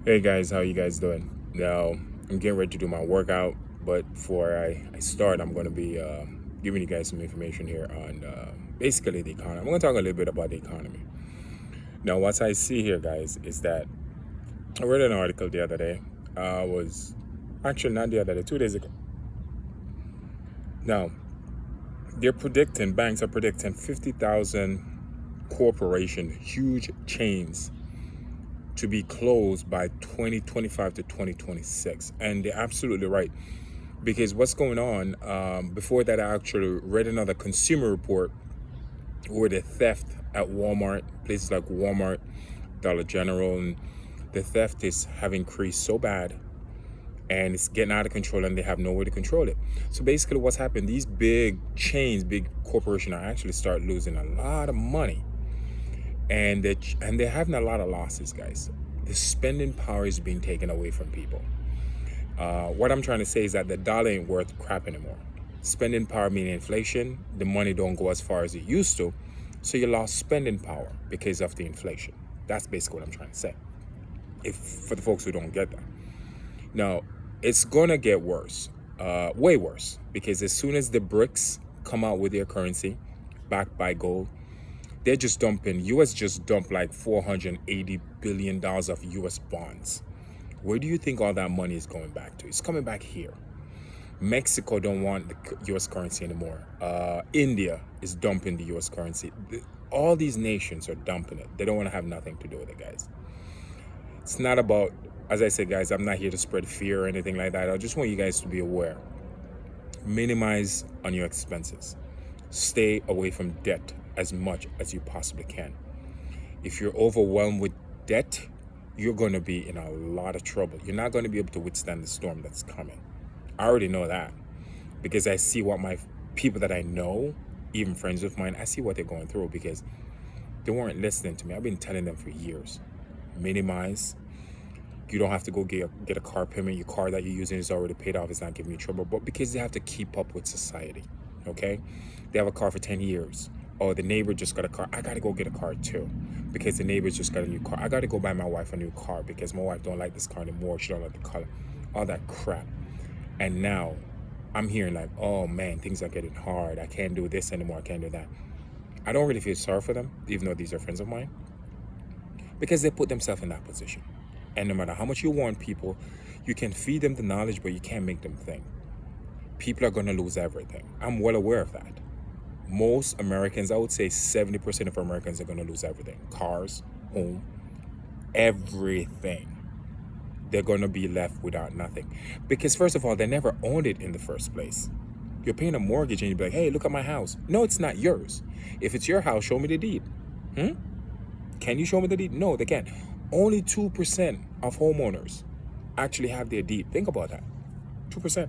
Hey guys, how you guys doing? Now, I'm getting ready to do my workout, but before I start, I'm going to be giving you guys some information here on basically the economy. I'm going to talk a little bit about the economy. Now, what I see here, guys, is that I read an article the other day. Was actually not the other day, 2 days ago. Now, banks are predicting 50,000 corporation, huge chains to be closed by 2025 to 2026. And they're absolutely right. Because what's going on, before that, I actually read another consumer report where the theft at Walmart, places like Walmart, Dollar General, and the theft have increased so bad and it's getting out of control and they have no way to control it. So basically what's happened, these big chains, big corporations are actually start losing a lot of money, and they're having a lot of losses, guys. The spending power is being taken away from people. What I'm trying to say is that the dollar ain't worth crap anymore. Spending power meaning inflation. The money don't go as far as it used to, so you lost spending power because of the inflation. That's basically what I'm trying to say. If for the folks who don't get that, now it's gonna get worse, way worse, because as soon as the BRICS come out with their currency backed by gold, they're just dumping. U.S. just dumped like $480 billion of U.S. bonds. Where do you think all that money is going back to? It's coming back here. Mexico don't want the U.S. currency anymore. India is dumping the U.S. currency. All these nations are dumping it. They don't want to have nothing to do with it, guys. It's not about, as I said, guys, I'm not here to spread fear or anything like that. I just want you guys to be aware. Minimize on your expenses. Stay away from debt as much as you possibly can. If you're overwhelmed with debt, you're going to be in a lot of trouble. You're not going to be able to withstand the storm that's coming. I already know that because I see what my people that I know, even friends of mine, I see what they're going through because they weren't listening to me. I've been telling them for years. Minimize. You don't have to go get a car payment. Your car that you're using is already paid off. It's not giving you trouble. But because they have to keep up with society, okay? They have a car for 10 years. Oh, the neighbor just got a car. I got to go get a car too because the neighbor just got a new car. I got to go buy my wife a new car because my wife don't like this car anymore. She don't like the color. All that crap. And now I'm hearing like, oh man, things are getting hard. I can't do this anymore. I can't do that. I don't really feel sorry for them, even though these are friends of mine, because they put themselves in that position. And no matter how much you warn people, you can feed them the knowledge, but you can't make them think. People are going to lose everything. I'm well aware of that. Most Americans, I would say 70% of Americans are going to lose everything. Cars, home, everything. They're going to be left without nothing. Because first of all, they never owned it in the first place. You're paying a mortgage and you're like, hey, look at my house. No, it's not yours. If it's your house, show me the deed. Can you show me the deed? No, they can't. Only 2% of homeowners actually have their deed. Think about that. 2%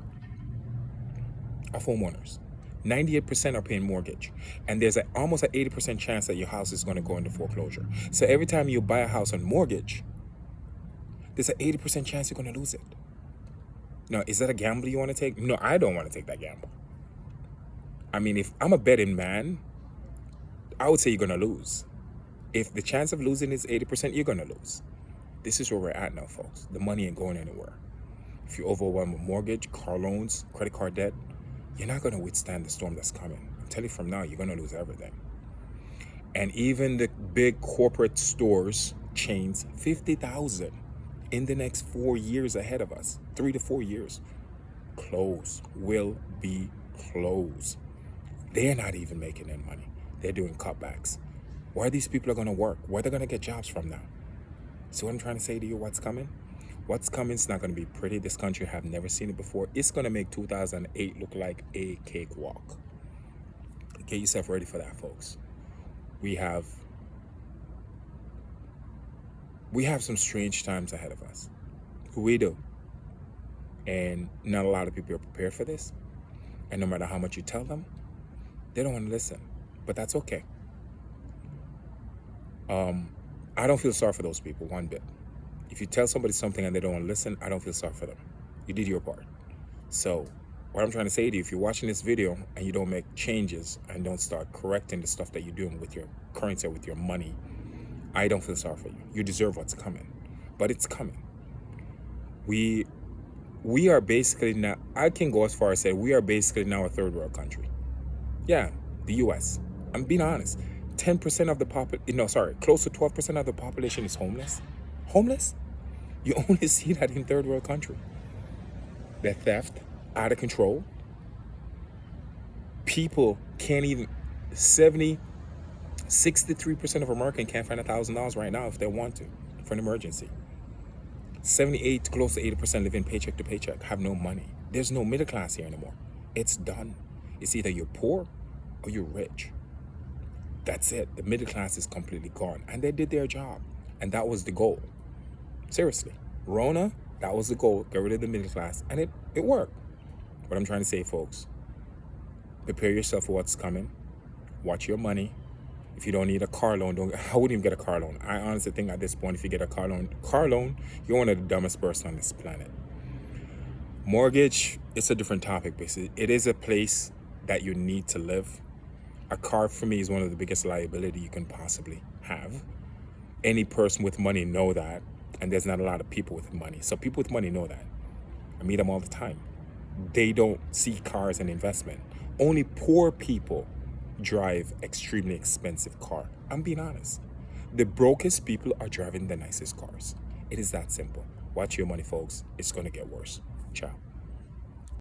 of homeowners. 98% are paying mortgage. And there's almost an 80% chance that your house is going to go into foreclosure. So every time you buy a house on mortgage, there's an 80% chance you're going to lose it. Now, is that a gamble you want to take? No, I don't want to take that gamble. I mean, if I'm a betting man, I would say you're going to lose. If the chance of losing is 80%, you're going to lose. This is where we're at now, folks. The money ain't going anywhere. If you're overwhelmed with mortgage, car loans, credit card debt, you're not going to withstand the storm that's coming. I'm telling you from now, you're going to lose everything. And even the big corporate stores, chains, 50,000 in the next 4 years ahead of us, 3 to 4 years, will be closed. They're not even making any money. They're doing cutbacks. Where these people are going to work? Where they're going to get jobs from now? See what I'm trying to say to you? What's coming? What's coming is not going to be pretty. This country have never seen it before. It's going to make 2008 look like a cakewalk. Get yourself ready for that, folks. We have some strange times ahead of us. We do. And not a lot of people are prepared for this. And no matter how much you tell them, they don't want to listen. But that's okay. I don't feel sorry for those people one bit. If you tell somebody something and they don't want to listen, I don't feel sorry for them. You did your part. So what I'm trying to say to you, if you're watching this video and you don't make changes and don't start correcting the stuff that you're doing with your currency or with your money, I don't feel sorry for you. You deserve what's coming. But it's coming. We we are basically now, I can go as far as say we are basically now a third world country. Yeah, the US. I'm being honest. 10% of the close to 12% of the population is homeless. Homeless? You only see that in third world country. The theft, out of control. People can't even 63% of Americans can't find $1,000 right now if they want to for an emergency. 78 close to 80% living paycheck to paycheck, have no money. There's no middle class here anymore. It's done. It's either you're poor or you're rich. That's it. The middle class is completely gone. And they did their job. And that was the goal. Seriously. Rona, that was the goal. Get rid of the middle class. And it worked. What I'm trying to say, folks, prepare yourself for what's coming. Watch your money. If you don't need a car loan, I wouldn't even get a car loan. I honestly think at this point, if you get a car loan, you're one of the dumbest person on this planet. Mortgage, it's a different topic, basically. It is a place that you need to live. A car, for me, is one of the biggest liability you can possibly have. Any person with money know that, and there's not a lot of people with money. So people with money know that. I meet them all the time. They don't see cars as an investment. Only poor people drive extremely expensive car. I'm being honest. The brokest people are driving the nicest cars. It is that simple. Watch your money, folks. It's going to get worse. Ciao.